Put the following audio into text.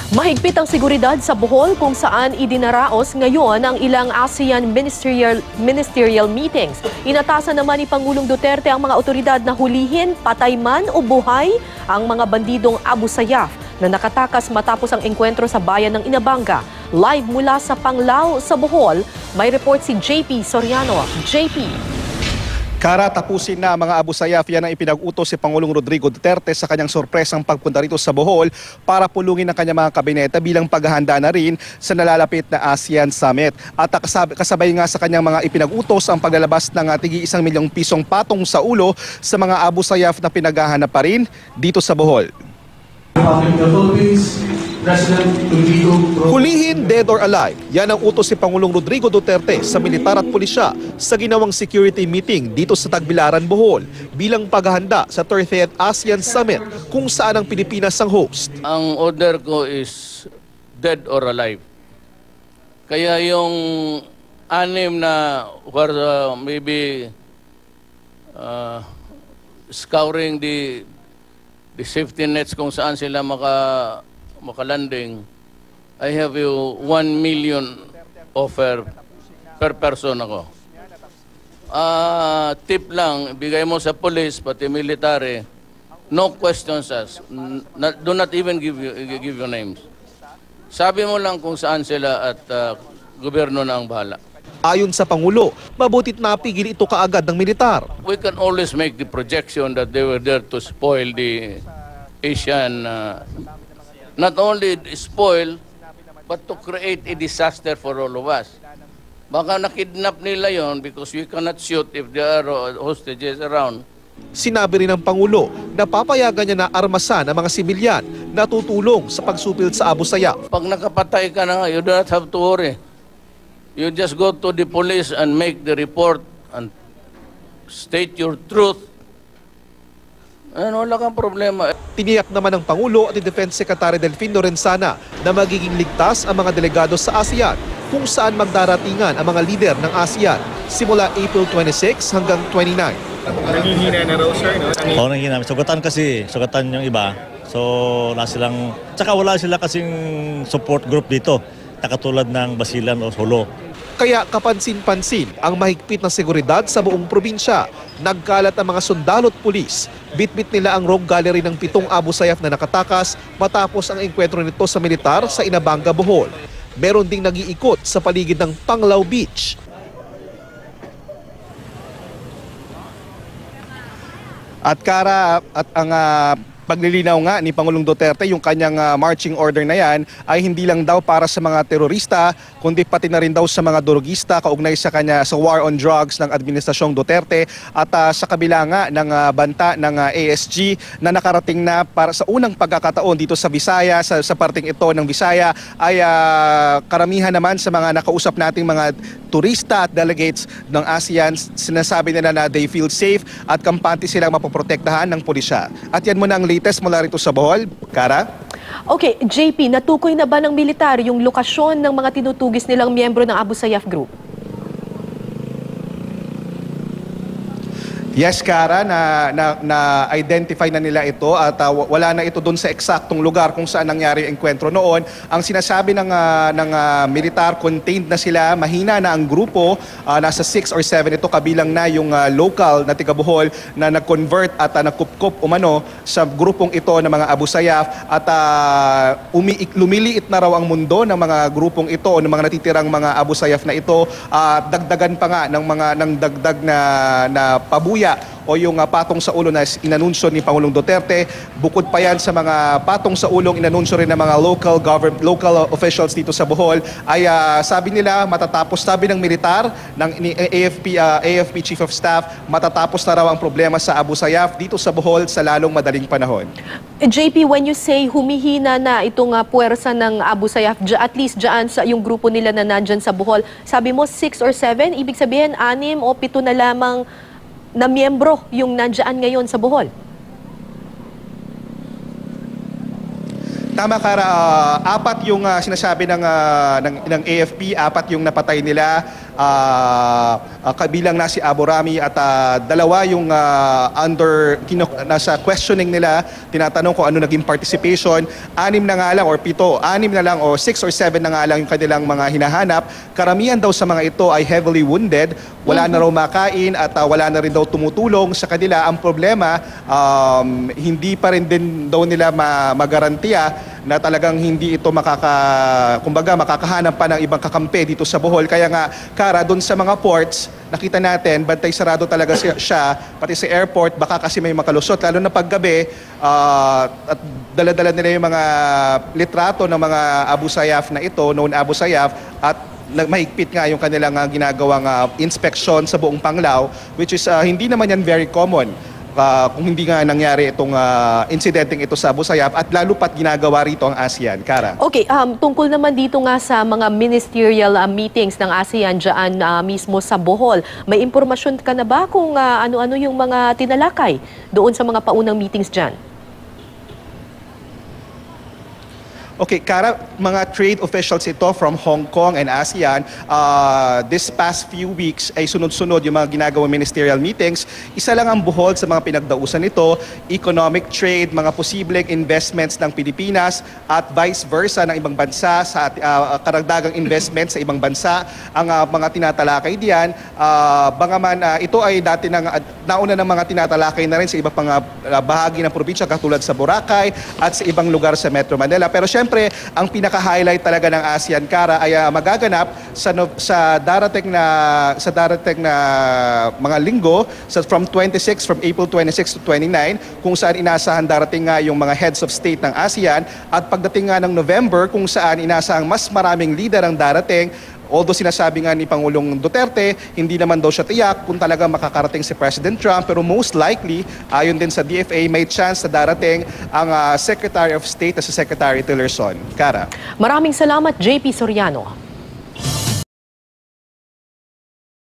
Mahigpit ang seguridad sa Bohol kung saan idinaraos ngayon ang ilang ASEAN ministerial meetings. Inatasan naman ni Pangulong Duterte ang mga otoridad na hulihin, patay man o buhay, ang mga bandidong Abu Sayyaf na nakatakas matapos ang engkwentro sa bayan ng Inabanga. Live mula sa Panglao sa Bohol, may report si JP Soriano. JP. Kara, tapusin na mga Abu Sayyaf. Yan ang ipinag-utos si Pangulong Rodrigo Duterte sa kanyang sorpresang pagpunta rito sa Bohol para pulungin ang kanyang mga kabineta bilang paghahanda na rin sa nalalapit na ASEAN Summit. At kasabay nga sa kanyang mga ipinag-utos ang paglalabas ng tig ₱1 milyong patong sa ulo sa mga Abu Sayyaf na pinaghahanap pa rin dito sa Bohol. Hulihin, dead or alive. Yan ang utos si Pangulong Rodrigo Duterte sa militar at pulisya sa ginawang security meeting dito sa Tagbilaran, Bohol bilang paghahanda sa 30th ASEAN Summit kung saan ang Pilipinas ang host. Ang order ko is dead or alive. Kaya yung anim na maybe scouring the safety nets kung saan sila makalanding, I have you 1 million offer per person ako. Tip lang, bigay mo sa police, pati military, no questions asked. Do not even give you names. Sabi mo lang kung saan sila at gobyerno na ang bahala. Ayon sa Pangulo, mabutit napigil ito kaagad ng militar. We can always make the projection that they were there to spoil the Asian, not only spoil, but to create a disaster for all of us. Baka nakidnap nila yon because we cannot shoot if there are hostages around. Sinabi rin ng Pangulo na papayagan niya na armasan ang mga sibilyan na tutulong sa pagsupil sa Abu Sayyaf. Pag nakapatay ka na, you do not have to worry. You just go to the police and make the report and state your truth. Wala kang problema. Tiniyak naman ng Pangulo at ni Defense Secretary Delfin Lorenzana na magiging ligtas ang mga delegado sa ASEAN kung saan magdaratingan ang mga lider ng ASEAN simula April 26 hanggang 29. Nanghihina na raw, sir, no? Oo, nanghihina. Sugatan yung iba. So, tsaka wala sila kasing support group dito, katulad ng Basilan o Solo. Kaya kapansin-pansin ang mahigpit na seguridad sa buong probinsya. Nagkalat ang mga sundalo at pulis. Bitbit nila ang rogue gallery ng 7 Abu Sayyaf na nakatakas matapos ang engkwentro nito sa militar sa Inabanga, Bohol. Meron ding nag-iikot sa paligid ng Panglao Beach. At Kara, at ang paglilinaw nga ni Pangulong Duterte, yung kanyang marching order na yan ay hindi lang daw para sa mga terorista, kundi pati na rin daw sa mga drogista kaugnay sa war on drugs ng Administrasyong Duterte at sa kabila nga ng banta ng ASG na nakarating na para sa unang pagkakataon dito sa Visaya, sa parting ito ng Visaya ay karamihan naman sa mga nakausap nating mga turista at delegates ng ASEAN, sinasabi nila na they feel safe at kampante silang mapoprotektahan ng pulisya. At yan muna ang latest mula rito sa Bohol. Kara? Okay, JP, natukoy na ba ng militar yung lokasyon ng mga tinutugis nilang miyembro ng Abu Sayyaf Group? Yes, Kara, na-identify na nila ito at wala na ito doon sa eksaktong lugar kung saan nangyari ang enkwentro noon. Ang sinasabi ng militar, contained na sila, mahina na ang grupo, nasa 6 or 7 ito, kabilang na yung local na tiga Bohol na nag-convert at nagkup-kup umano sa grupong ito ng mga Abu Sayyaf at lumiliit na raw ang mundo ng mga grupong ito o ng mga natitirang mga Abu Sayyaf na ito. Dagdagan pa nga ng dagdag na pabuya o yung patong sa ulo na inanunsyo ni Pangulong Duterte. Bukod pa yan sa mga patong sa ulong inanunsyo rin ng mga local officials dito sa Bohol ay sabi nila matatapos, sabi ng militar, ng AFP Chief of Staff, matatapos na raw ang problema sa Abu Sayyaf dito sa Bohol sa lalong madaling panahon. JP, when you say humihina na itong puwersa ng Abu Sayyaf, at least dyan sa yung grupo nila na nandyan sa Bohol, sabi mo 6 or 7, ibig sabihin 6 o 7 na lamang na miyembro yung nandyan ngayon sa Bohol? Tama, Kara. 4 yung sinasabi ng AFP, 4 yung napatay nila. kabilang na si Abu Rami at dalawa yung nasa questioning nila, tinatanong kung ano naging participation. 6 na nga lang or 7, 6 na lang o 6 or 7 na nga lang yung kanilang mga hinahanap. Karamihan daw sa mga ito ay heavily wounded, wala na raw makain at wala na rin daw tumutulong sa kanila. Ang problema, hindi pa rin din daw nila magarantiya na talagang hindi ito makakahanap pa ng ibang kakampi dito sa Bohol. Kaya nga, Kara, doon sa mga ports, nakita natin, bantay sarado talaga siya, pati sa airport, baka kasi may makalusot. Lalo na paggabi, at dala-dala nila yung mga litrato ng mga Abu Sayyaf na ito, known Abu Sayyaf, at mahigpit nga yung kanilang ginagawang inspection sa buong Panglao, which is hindi naman yan very common. Kung hindi nga nangyari itong insidenteng ito sa Abu Sayyaf at lalo pat ginagawa rito ang ASEAN. Kara. Okay, tungkol naman dito nga sa mga ministerial meetings ng ASEAN dyan mismo sa Bohol, may impormasyon ka na ba kung ano-ano yung mga tinalakay doon sa mga paunang meetings dyan? Okay, Kara, mga trade officials ito from Hong Kong and ASEAN, this past few weeks ay sunod-sunod yung mga ginagawang ministerial meetings. Isa lang ang buhol sa mga pinagdausan nito, economic trade, mga posibleng investments ng Pilipinas at vice versa ng ibang bansa sa karagdagang investments sa ibang bansa. Ang mga tinatalakay diyan, bangaman ito ay dati nauna ng mga tinatalakay na rin sa iba pang bahagi ng probinsya katulad sa Boracay at sa ibang lugar sa Metro Manila. Pero syempre, ang pinaka-highlight talaga ng ASEAN, Kara, ay magaganap sa darating na mga linggo from April 26 to 29, kung saan inasahan darating nga yung mga heads of state ng ASEAN, at pagdating nga ng November kung saan inasahang mas maraming leader ang darating. Although sinasabi nga ni Pangulong Duterte, hindi naman daw siya tiyak kung talaga makakarating si President Trump, pero most likely, ayon din sa DFA, may chance na darating ang Secretary of State na si Secretary Tillerson. Kara. Maraming salamat, JP Soriano.